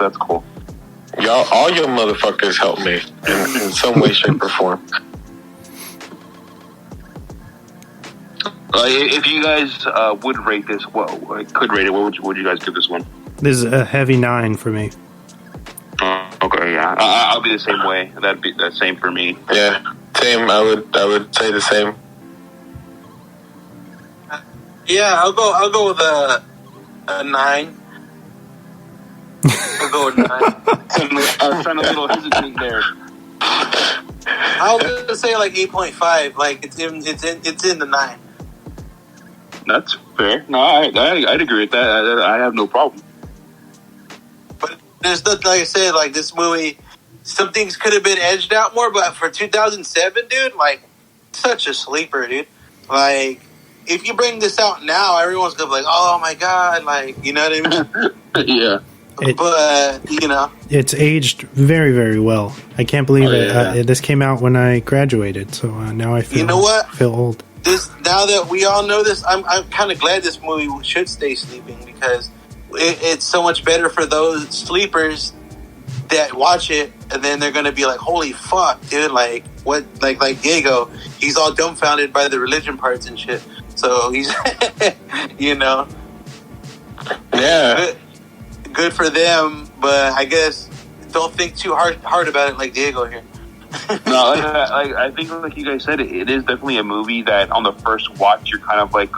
that's cool. Y'all, all your motherfuckers help me in some way, shape, or form. If you guys would rate this, could rate it, what would you guys give this one? This is a heavy 9 for me. Okay, yeah, I'll be the same way. That'd be the same for me. Yeah, same. I would say the same. Yeah, I'll go with a 9. I'll go with 9. I was trying a little hesitant there. I was gonna say like 8.5. Like it's in the 9. That's fair. No, I'd agree with that. I have no problem. But there's nothing, like I said, like this movie, some things could have been edged out more, but for 2007, dude, like, such a sleeper, dude. Like, if you bring this out now, everyone's gonna be like, oh my god, like, you know what I mean? Yeah. But, you know. It's aged very, very well. I can't believe it. This came out when I graduated, so now I feel, you know what? Feel old. Now that we all know this, I'm kind of glad this movie should stay sleeping, because it's so much better for those sleepers that watch it, and then they're gonna be like, "Holy fuck, dude! Like what? Like Diego, he's all dumbfounded by the religion parts and shit." So he's, you know, yeah, good for them. But I guess don't think too hard about it, like Diego here. No, I think, like you guys said, it is definitely a movie that on the first watch you're kind of like,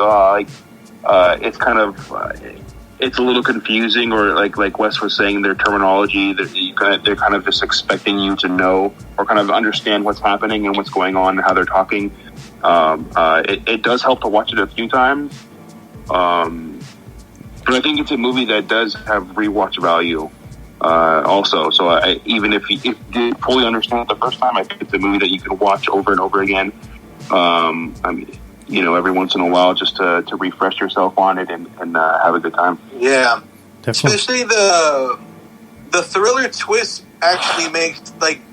it's kind of it's a little confusing, or like Wes was saying, their terminology, they're kind of just expecting you to know or kind of understand what's happening and what's going on and how they're talking. It does help to watch it a few times, but I think it's a movie that does have rewatch value. Also, so even if you didn't fully understand it the first time, I think it's a movie that you can watch over and over again. I mean, you know, every once in a while, just to refresh yourself on it and have a good time. Yeah, definitely. Especially the thriller twist actually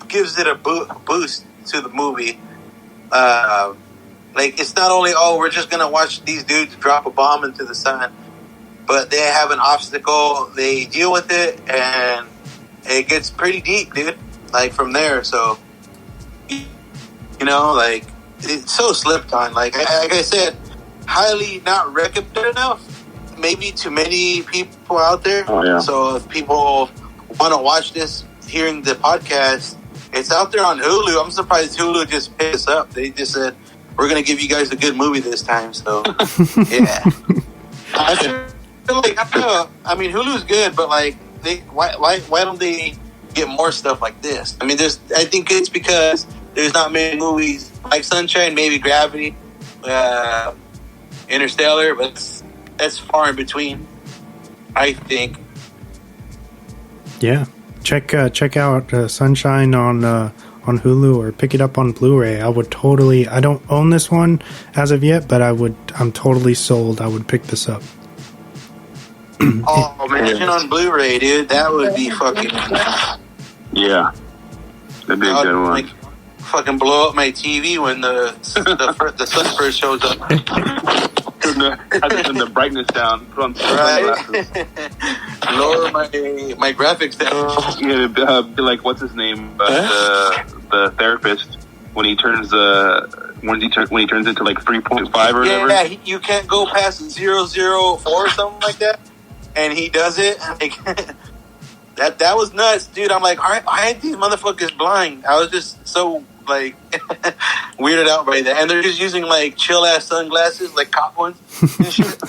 gives it a boost to the movie. Like, it's not only, we're just gonna watch these dudes drop a bomb into the sun, but they have an obstacle, they deal with it, and it gets pretty deep, dude. Like, from there, so, you know, like, it's so slipped on. Like I said, highly not recommended enough, maybe to many people out there. Oh, yeah. So if people want to watch this, hearing the podcast, it's out there on Hulu. I'm surprised Hulu just picked us up. They just said, we're going to give you guys a good movie this time. So, yeah. I feel like, I don't know. I mean, Hulu's good, but like, why don't they get more stuff like this? I mean, I think it's because there's not many movies like Sunshine, maybe Gravity, Interstellar, but that's far in between, I think. Yeah, check out Sunshine on Hulu, or pick it up on Blu-ray. I don't own this one as of yet, but I'm totally sold. I would pick this up. Oh, imagine on Blu-ray, dude. That would be fucking... Yeah. That'd be a good one. Like, fucking blow up my TV when the sun first shows up. I have to turn the brightness down. Put on sunglasses. Lower my graphics down. Yeah, be like, what's his name? The therapist, when he turns when he turns into like 3.5 or whatever. Yeah, you can't go past 004 or something like that, and he does it. Like, that was nuts, dude. I'm like, why aren't these motherfuckers blind? I was just so like weirded out by that, and they're just using like chill ass sunglasses, like cop ones. And shit.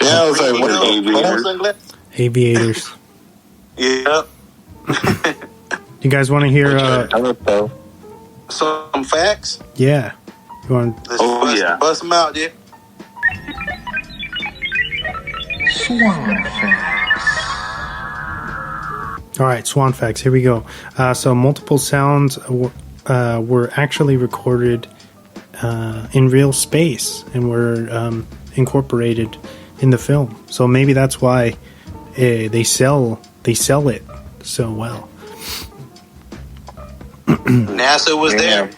Yeah, I was like, what Aviators. Yep. You guys want to hear some facts? Yeah. You want? Let's bust them out, dude. Swan facts. All right, Swan facts. Here we go. So multiple sounds were actually recorded in real space and were incorporated in the film. So maybe that's why they sell it so well. NASA was there.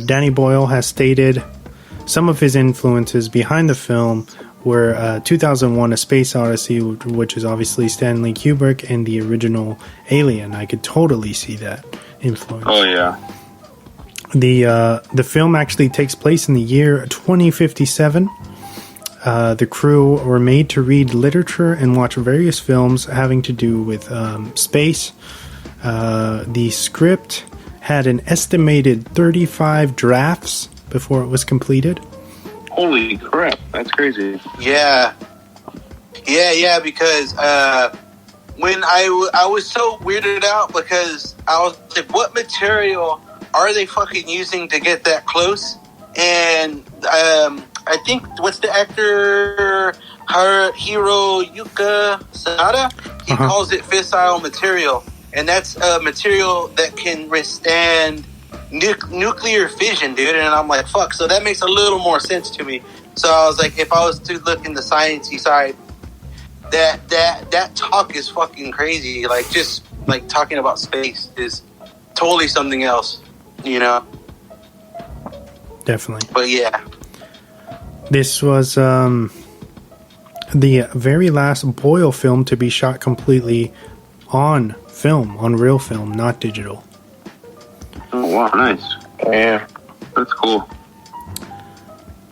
Danny Boyle has stated some of his influences behind the film were 2001: A Space Odyssey, which is obviously Stanley Kubrick, and the original Alien. I could totally see that influence. Oh yeah. The film actually takes place in the year 2057. The crew were made to read literature and watch various films having to do with space. The script had an estimated 35 drafts before it was completed. Holy crap, that's crazy. Yeah, because when I was so weirded out because I was like, what material are they fucking using to get that close? And I think, what's the actor, Hiroyuki Sanada? He calls it fissile material. And that's a material that can withstand nuclear fission, dude. And I'm like, fuck. So that makes a little more sense to me. So I was like, if I was to look in the sciencey side, that talk is fucking crazy. Like, just like talking about space is totally something else, you know? Definitely. But yeah. This was the very last Boyle film to be shot completely on film, on real film, not digital. Oh wow, nice. Yeah. That's cool.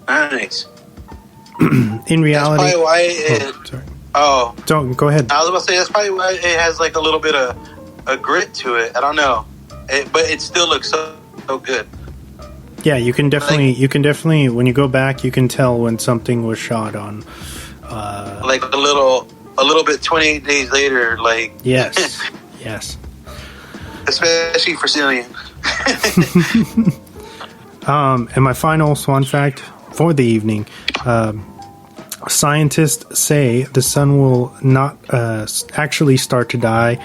Nice. In reality, that's probably why it... sorry. Oh. Don't, go ahead. I was about to say, that's probably why it has like a little bit of a grit to it. I don't know. But it still looks so good. Yeah, you can definitely, when you go back, you can tell when something was shot on. Like a little bit 28 days later, like. Yes, yes. Especially for Cillian. And my final swan fact for the evening. Scientists say the sun will not actually start to die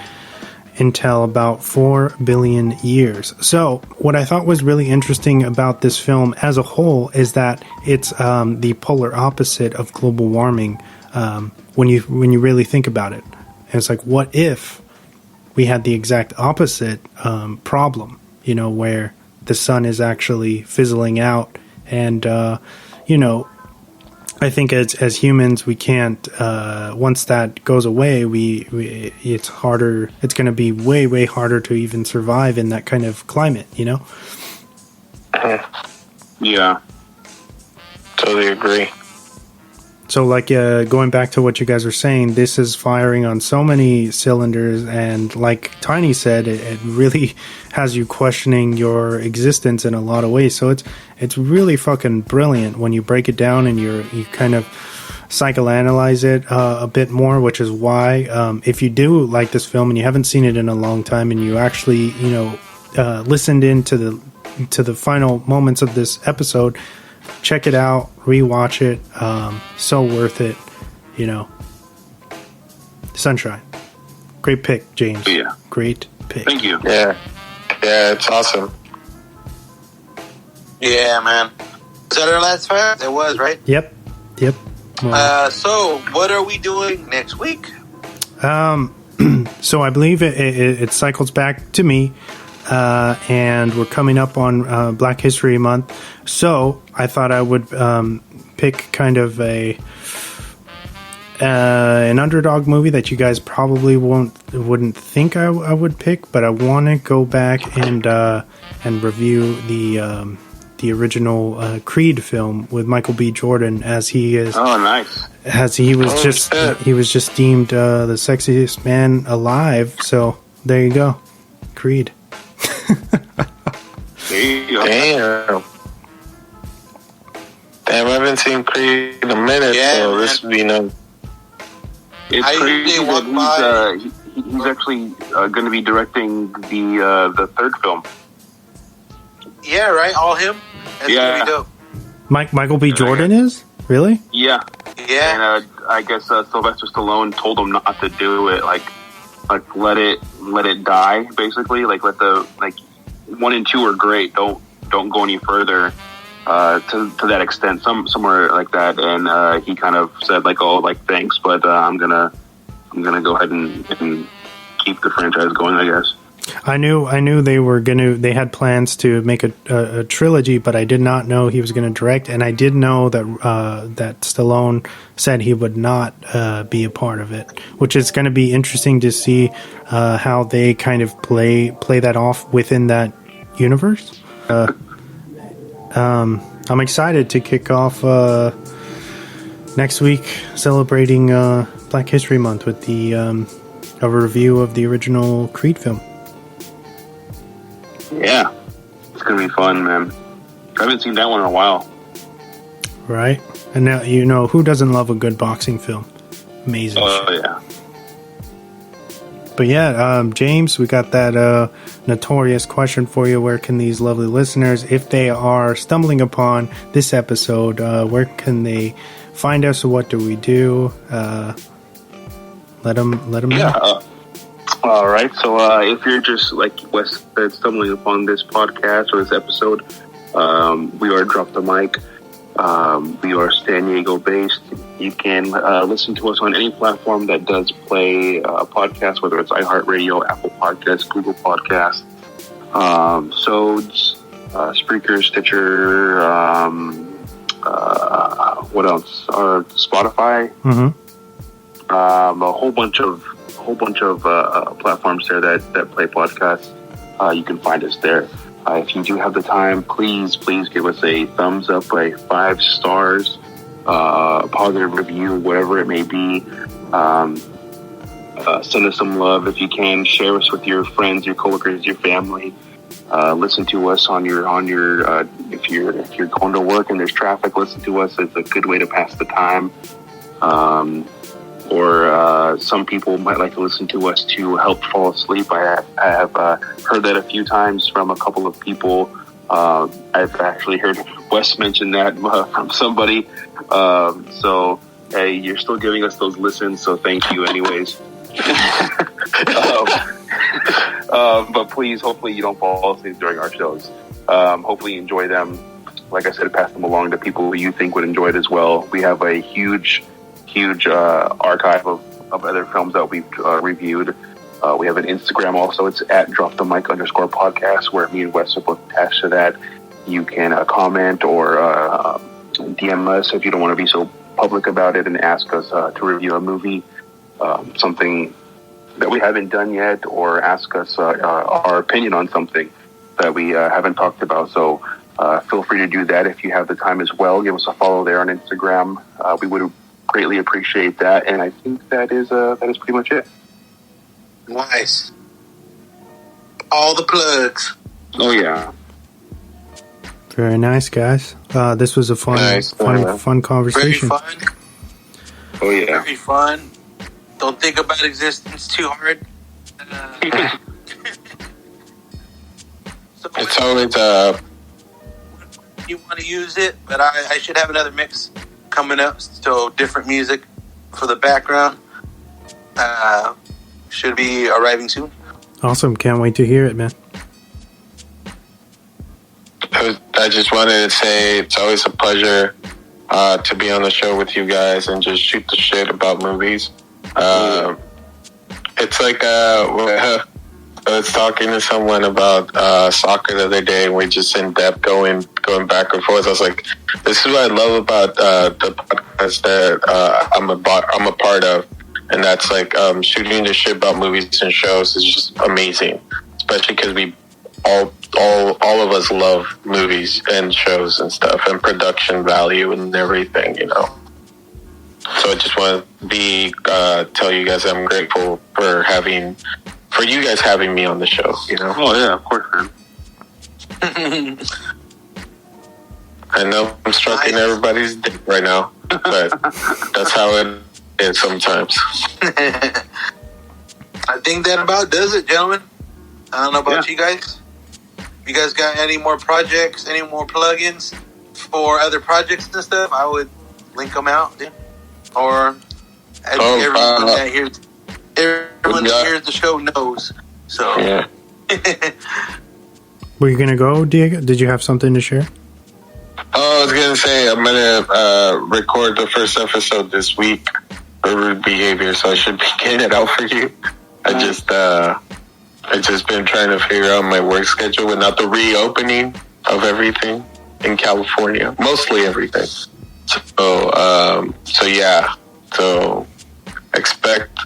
until about 4 billion years. So what I thought was really interesting about this film as a whole is that it's the polar opposite of global warming when you really think about it. And it's like, what if we had the exact opposite problem, you know, where the sun is actually fizzling out and, you know, I think as humans, we can't, once that goes away, it's harder, it's going to be way, way harder to even survive in that kind of climate, you know? Yeah. Totally agree. So, like, going back to what you guys were saying, this is firing on so many cylinders, and like Tiny said, it really has you questioning your existence in a lot of ways. So it's really fucking brilliant when you break it down and you kind of psychoanalyze it a bit more, which is why if you do like this film and you haven't seen it in a long time and you actually, you know, listened into the final moments of this episode, check it out, rewatch it. So worth it, you know. Sunshine. Great pick, James. Yeah. Great pick. Thank you. Yeah, it's awesome. Yeah, man. Is that our last fact? It was, right? Yep. Well, so, what are we doing next week? So I believe it cycles back to me, and we're coming up on Black History Month. So I thought I would pick kind of an underdog movie that you guys probably wouldn't think I would pick, but I want to go back and review the original Creed film with Michael B. Jordan, as he is. Oh, nice. As he was he was just deemed the sexiest man alive. So there you go, Creed. There you go. Damn, I haven't seen Creed in a minute, so man. this would be no. It's crazy that he's actually going to be directing the third film. Yeah, right? All him? That's Yeah. gonna be dope. Michael B. Jordan is? Really? Yeah. Yeah. And I guess Sylvester Stallone told him not to do it. Like let it die, basically. Like let the 1 and 2 are great. Don't go any further. To that extent, somewhere like that, and he kind of said thanks, but I'm gonna go ahead and keep the franchise going, I guess. I knew they had plans to make a trilogy, but I did not know he was going to direct, and I did know that Stallone said he would not be a part of it, which is going to be interesting to see how they kind of play that off within that universe. I'm excited to kick off next week, celebrating Black History Month with the a review of the original Creed film. Yeah, it's gonna be fun, man. I haven't seen that one in a while. Right, and now you know who doesn't love a good boxing film. Amazing. Oh shit. yeah. But yeah, James, we got that notorious question for you. Where can these lovely listeners, if they are stumbling upon this episode, where can they find us? What do we do? Let them know. Yeah. All right. So if you're just, like Wes said, stumbling upon this podcast or this episode, we are Drop the Mic. We are San Diego based. You can listen to us on any platform that does play podcasts, whether it's iHeartRadio, Apple Podcasts, Google Podcasts, Sods, Spreaker, Stitcher, what else? Spotify. Mm-hmm. A whole bunch of platforms there that play podcasts. You can find us there. If you do have the time, please give us a thumbs up, a 5 stars, positive review, whatever it may be. Send us some love if you can. Share us with your friends, your coworkers, your family. Listen to us on your if you're going to work and there's traffic. Listen to us. It's a good way to pass the time. Or some people might like to listen to us to help fall asleep. I have heard that a few times from a couple of people. I've actually heard Wes mention that from somebody. So, hey, you're still giving us those listens, so thank you anyways. But please, hopefully you don't fall asleep during our shows. Hopefully you enjoy them. Like I said, pass them along to people who you think would enjoy it as well. We have a huge archive of other films that we've reviewed. We have an Instagram also. It's at @dropthemic_podcast, where me and Wes are both attached to that. You can comment or DM us if you don't want to be so public about it and ask us to review a movie, something that we haven't done yet, or ask us our opinion on something that we haven't talked about. So feel free to do that if you have the time as well. Give us a follow there on Instagram. We would greatly appreciate that, and I think that is pretty much it. Nice. All the plugs. Oh yeah. Very nice, guys. This was a fun Very conversation. fun. Oh yeah. Very fun. Don't think about existence too hard. So It's always you want to use it, but I should have another mix coming up. So different music for the background. Should be arriving soon. Awesome. Can't wait to hear it, man. I just wanted to say it's always a pleasure to be on the show with you guys and just shoot the shit about movies. It's like I was talking to someone about soccer the other day, and we just in depth going back and forth. I was like, this is what I love about the podcast that I'm a part of, and that's like shooting the shit about movies and shows is just amazing, especially because we all of us love movies and shows and stuff and production value and everything, you know. So I just want to tell you guys I'm grateful for you guys having me on the show, you know. Oh yeah, of course, man. I know I'm stroking everybody's dick right now, but that's how it is sometimes. I think that about does it, gentlemen. I don't know about you guys. You guys got any more projects, any more plugins for other projects and stuff? I would link them out, yeah. Or everyone that hears the show knows. So, yeah. Were you gonna go, Diego? Did you have something to share? Oh, I was gonna say I'm gonna record the first episode this week for Rude Behavior, so I should be getting it out for you. I just I've just been trying to figure out my work schedule without the reopening of everything in California, mostly everything. So yeah. So expect